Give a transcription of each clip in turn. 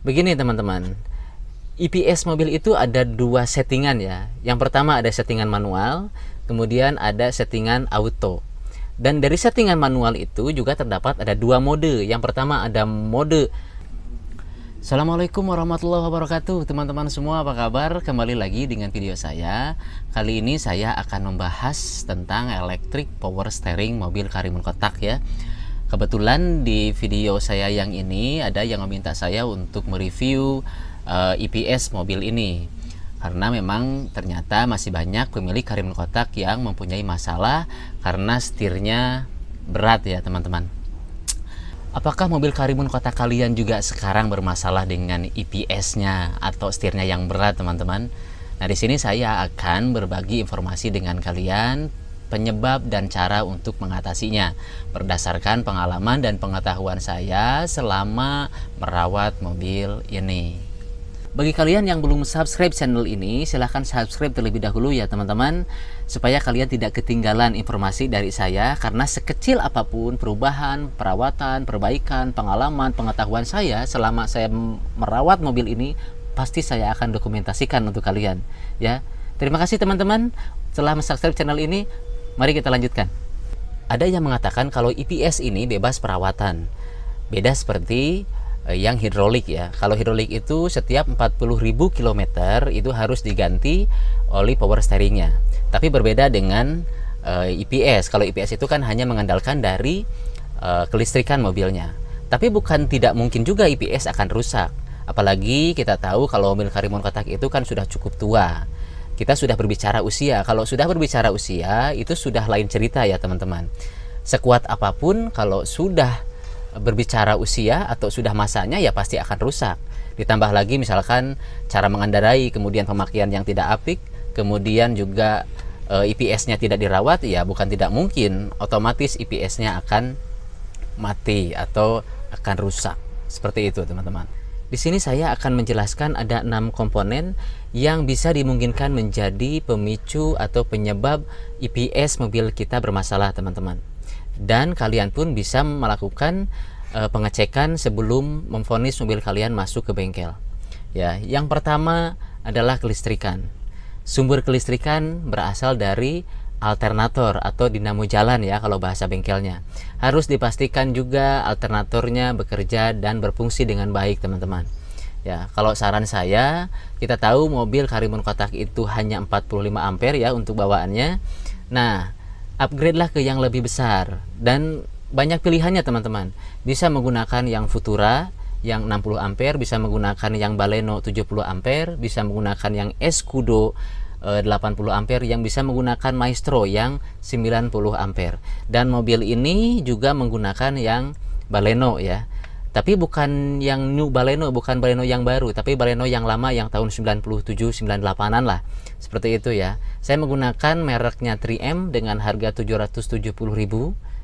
Begini teman-teman, EPS mobil itu ada dua settingan ya. Yang pertama ada settingan manual, kemudian ada settingan auto. Dan dari settingan manual itu juga terdapat ada dua mode. Yang pertama ada mode. Assalamualaikum warahmatullahi wabarakatuh teman-teman semua, apa kabar? Kembali lagi dengan video saya. Kali ini saya akan membahas tentang electric power steering mobil Karimun Kotak ya. Kebetulan di video saya yang ini ada yang meminta saya untuk mereview EPS mobil ini, karena memang ternyata masih banyak pemilik Karimun Kotak yang mempunyai masalah karena setirnya berat ya teman-teman. Apakah mobil Karimun Kotak kalian juga sekarang bermasalah dengan EPS-nya atau setirnya yang berat teman-teman? Nah, di sini saya akan berbagi informasi dengan kalian penyebab dan cara untuk mengatasinya berdasarkan pengalaman dan pengetahuan saya selama merawat mobil ini. Bagi kalian yang belum subscribe channel ini, silahkan subscribe terlebih dahulu ya teman-teman, supaya kalian tidak ketinggalan informasi dari saya, karena sekecil apapun perubahan, perawatan, perbaikan, pengalaman, pengetahuan saya selama saya merawat mobil ini, pasti saya akan dokumentasikan untuk kalian ya. Terima kasih teman-teman telah subscribe channel ini. Mari kita lanjutkan. Ada yang mengatakan kalau EPS ini bebas perawatan. Beda seperti yang hidrolik ya. Kalau hidrolik itu setiap 40.000 km itu harus diganti oli power steeringnya. Tapi berbeda dengan EPS. Kalau EPS itu kan hanya mengandalkan dari kelistrikan mobilnya. Tapi bukan tidak mungkin juga EPS akan rusak. Apalagi kita tahu kalau mobil Karimun Kotak itu kan sudah cukup tua. Kita sudah berbicara usia. Kalau sudah berbicara usia itu sudah lain cerita ya teman-teman. Sekuat apapun kalau sudah berbicara usia atau sudah masanya ya pasti akan rusak. Ditambah lagi misalkan cara mengendarai, kemudian pemakaian yang tidak apik, kemudian juga EPS-nya tidak dirawat, ya bukan tidak mungkin otomatis EPS-nya akan mati atau akan rusak. Seperti itu teman-teman. Di sini saya akan menjelaskan ada 6 komponen yang bisa dimungkinkan menjadi pemicu atau penyebab EPS mobil kita bermasalah teman-teman. Dan kalian pun bisa melakukan pengecekan sebelum memvonis mobil kalian masuk ke bengkel. Ya, yang pertama adalah kelistrikan. Sumber kelistrikan berasal dari alternator atau dinamo jalan ya kalau bahasa bengkelnya. Harus dipastikan juga alternatornya bekerja dan berfungsi dengan baik teman-teman. Ya, kalau saran saya, kita tahu mobil Karimun Kotak itu hanya 45 ampere ya untuk bawaannya. Nah, upgrade lah ke yang lebih besar dan banyak pilihannya teman-teman. Bisa menggunakan yang Futura yang 60 ampere, bisa menggunakan yang Baleno 70 ampere, bisa menggunakan yang Escudo 80 ampere, yang bisa menggunakan Maestro yang 90 ampere. Dan mobil ini juga menggunakan yang Baleno ya. Tapi bukan yang new Baleno, bukan Baleno yang baru, tapi Baleno yang lama yang tahun 97 98-an lah. Seperti itu ya. Saya menggunakan mereknya 3M dengan harga 770.000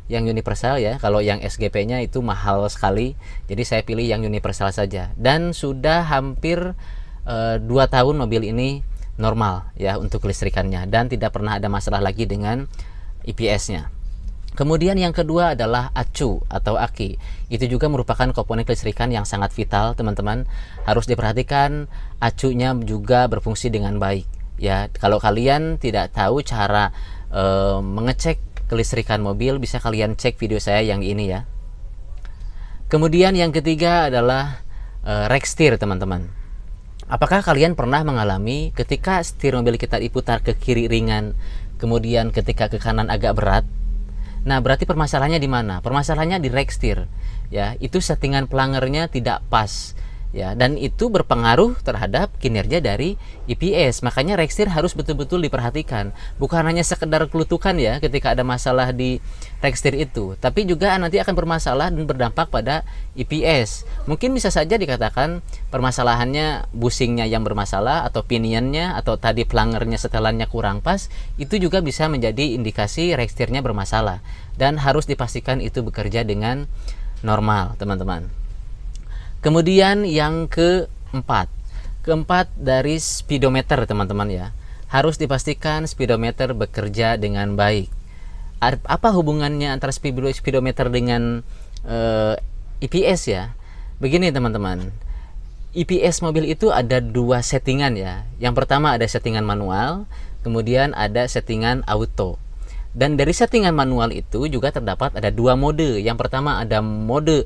yang universal ya. Kalau yang SGP-nya itu mahal sekali. Jadi saya pilih yang universal saja. Dan sudah hampir 2 tahun mobil ini normal ya untuk kelistrikannya dan tidak pernah ada masalah lagi dengan EPS-nya. Kemudian yang kedua adalah acu atau aki. Itu juga merupakan komponen kelistrikan yang sangat vital teman-teman. Harus diperhatikan acunya juga berfungsi dengan baik ya. Kalau kalian tidak tahu cara mengecek kelistrikan mobil, bisa kalian cek video saya yang ini ya. Kemudian yang ketiga adalah rack steer teman-teman. Apakah kalian pernah mengalami ketika setir mobil kita diputar ke kiri ringan, kemudian ketika ke kanan agak berat? Nah, berarti permasalahannya di mana? Permasalahannya di rack steer. Ya, itu settingan pelangernya tidak pas. Ya, dan itu berpengaruh terhadap kinerja dari EPS. Makanya rack steer harus betul-betul diperhatikan. Bukan hanya sekedar kelutukan ya ketika ada masalah di rack steer itu, tapi juga nanti akan bermasalah dan berdampak pada EPS. Mungkin bisa saja dikatakan permasalahannya bushingnya yang bermasalah, atau pinionnya, atau tadi pelangernya setelannya kurang pas. Itu juga bisa menjadi indikasi rack steernya bermasalah dan harus dipastikan itu bekerja dengan normal teman-teman. Kemudian yang keempat dari speedometer teman-teman ya. Harus dipastikan speedometer bekerja dengan baik. Apa hubungannya antara speedometer dengan EPS ya? Begini teman-teman, EPS mobil itu ada dua settingan ya. Yang pertama ada settingan manual, kemudian ada settingan auto. Dan dari settingan manual itu juga terdapat ada dua mode. Yang pertama ada mode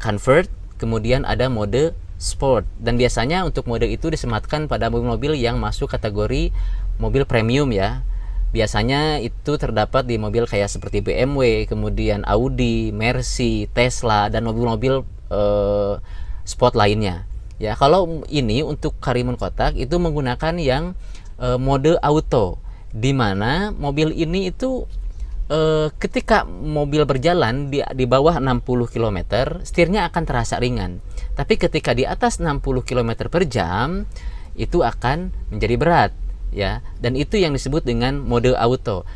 convert, kemudian ada mode sport. Dan biasanya untuk mode itu disematkan pada mobil-mobil yang masuk kategori mobil premium ya. Biasanya itu terdapat di mobil kayak seperti BMW, kemudian Audi, Mercy, Tesla, dan mobil-mobil sport lainnya. Ya, kalau ini untuk Karimun kotak itu menggunakan yang mode auto, di mana mobil ini itu ketika mobil berjalan di bawah 60 km, setirnya akan terasa ringan. Tapi ketika di atas 60 km per jam itu akan menjadi berat, ya. Dan itu yang disebut dengan mode auto.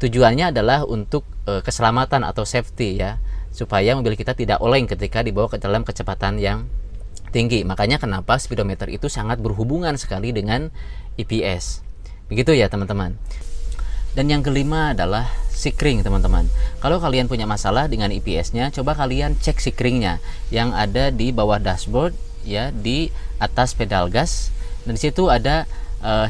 Tujuannya adalah untuk keselamatan atau safety ya, supaya mobil kita tidak oleng ketika dibawa ke dalam kecepatan yang tinggi. Makanya kenapa speedometer itu sangat berhubungan sekali dengan EPS. Begitu ya teman-teman. Dan yang kelima adalah sikring teman-teman. Kalau kalian punya masalah dengan EPS-nya, coba kalian cek sikringnya yang ada di bawah dashboard ya, di atas pedal gas. Dan di situ ada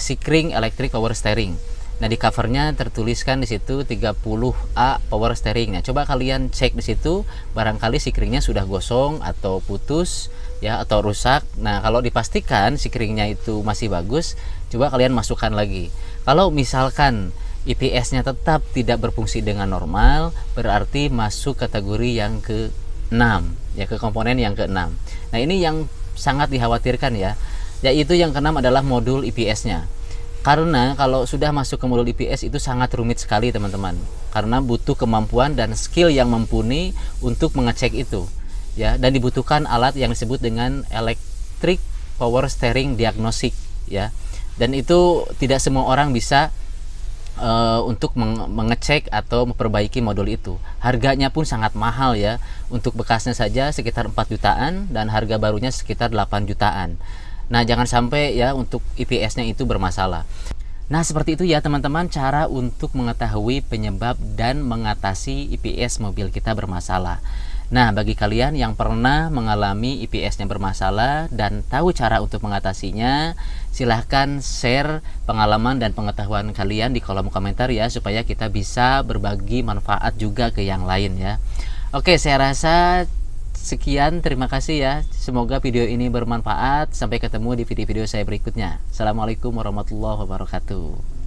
sikring electric power steering. Nah, di covernya tertuliskan di situ 30A power steering. Nah, coba kalian cek di situ, barangkali sikringnya sudah gosong atau putus ya, atau rusak. Nah, kalau dipastikan sikringnya itu masih bagus, coba kalian masukkan lagi. Kalau misalkan EPS-nya tetap tidak berfungsi dengan normal, berarti masuk kategori yang ke-6 ya, ke komponen yang ke-6. Nah, ini yang sangat dikhawatirkan ya. Yaitu yang ke-6 adalah modul EPS-nya. Karena kalau sudah masuk ke modul EPS itu sangat rumit sekali teman-teman. Karena butuh kemampuan dan skill yang mumpuni untuk mengecek itu. Ya, dan dibutuhkan alat yang disebut dengan electric power steering diagnostic ya. Dan itu tidak semua orang bisa untuk mengecek atau memperbaiki modul itu. Harganya pun sangat mahal ya. Untuk bekasnya saja sekitar 4 jutaan dan harga barunya sekitar 8 jutaan. Nah, jangan sampai ya untuk EPS-nya itu bermasalah. Nah, seperti itu ya teman-teman, cara untuk mengetahui penyebab dan mengatasi EPS mobil kita bermasalah. Nah, bagi kalian yang pernah mengalami EPS-nya bermasalah dan tahu cara untuk mengatasinya, silahkan share pengalaman dan pengetahuan kalian di kolom komentar ya, supaya kita bisa berbagi manfaat juga ke yang lain ya. Oke, saya rasa sekian, terima kasih ya. Semoga video ini bermanfaat. Sampai ketemu di video-video saya berikutnya. Assalamualaikum warahmatullahi wabarakatuh.